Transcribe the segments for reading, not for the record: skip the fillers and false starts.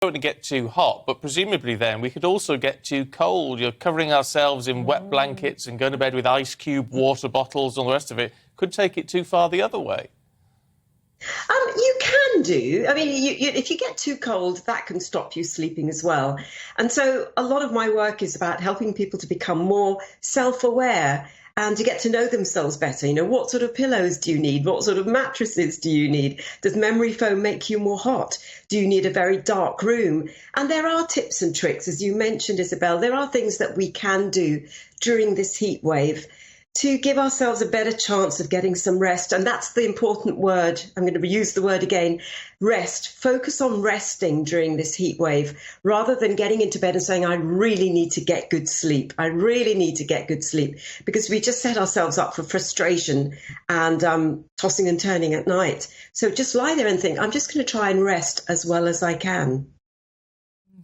don't want to get too hot, but presumably then we could also get too cold. You're covering ourselves in wet blankets and going to bed with ice cube water bottles and all the rest of it. Could take it too far the other way. You can do. I mean, if you get too cold, that can stop you sleeping as well. And so a lot of my work is about helping people to become more self-aware and to get to know themselves better. You know, what sort of pillows do you need? What sort of mattresses do you need? Does memory foam make you more hot? Do you need a very dark room? And there are tips and tricks, as you mentioned, Isabel. There are things that we can do during this heat wave to give ourselves a better chance of getting some rest. And that's the important word. I'm going to use the word again, rest. Focus on resting during this heat wave rather than getting into bed and saying, I really need to get good sleep. I really need to get good sleep, because we just set ourselves up for frustration and tossing and turning at night. So just lie there and think, I'm just going to try and rest as well as I can.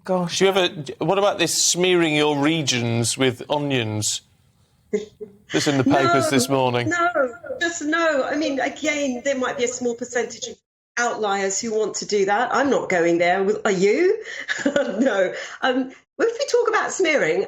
Gosh. What about this smearing your regions with onions? This in the papers this morning. No. I mean, again, there might be a small percentage of outliers who want to do that. I'm not going there. Are you? No. If we talk about smearing,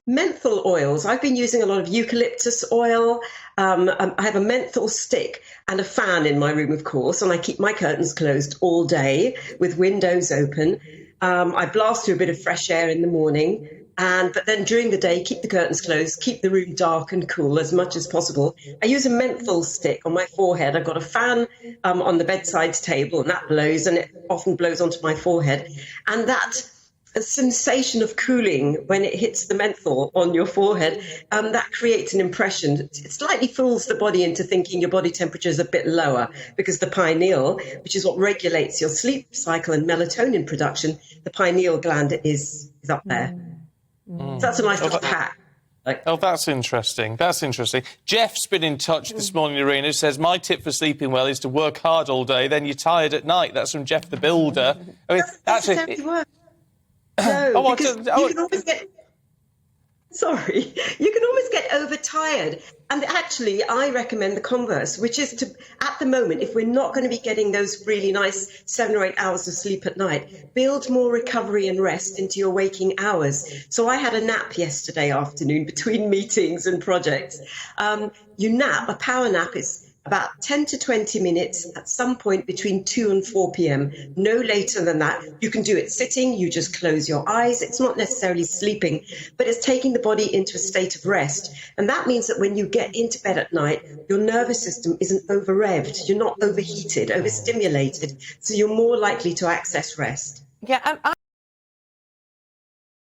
menthol oils, I've been using a lot of eucalyptus oil. I have a menthol stick and a fan in my room, of course, and I keep my curtains closed all day with windows open. I blast through a bit of fresh air in the morning. But then during the day, keep the curtains closed, keep the room dark and cool as much as possible. I use a menthol stick on my forehead. I've got a fan on the bedside table, and that blows, and it often blows onto my forehead. And that sensation of cooling when it hits the menthol on your forehead, that creates an impression. It slightly fools the body into thinking your body temperature is a bit lower, because the pineal, which is what regulates your sleep cycle and melatonin production, the pineal gland is up there. So that's a nice little hack. That's interesting. That's interesting. Jeff's been in touch this morning, Nerina, says, my tip for sleeping well is to work hard all day, then you're tired at night. That's from Jeff the Builder. I mean, actually, work. No, because you can always get... Sorry, you can always get overtired. And actually, I recommend the converse, which is to, at the moment, if we're not going to be getting those really nice 7 or 8 hours of sleep at night, build more recovery and rest into your waking hours. So I had a nap yesterday afternoon between meetings and projects. You nap, a power nap is about 10 to 20 minutes at some point between 2 and 4 p.m. No later than that. You can do it sitting. You just close your eyes. It's not necessarily sleeping, but it's taking the body into a state of rest. And that means that when you get into bed at night, your nervous system isn't over-revved. You're not overheated, overstimulated. So you're more likely to access rest. Yeah,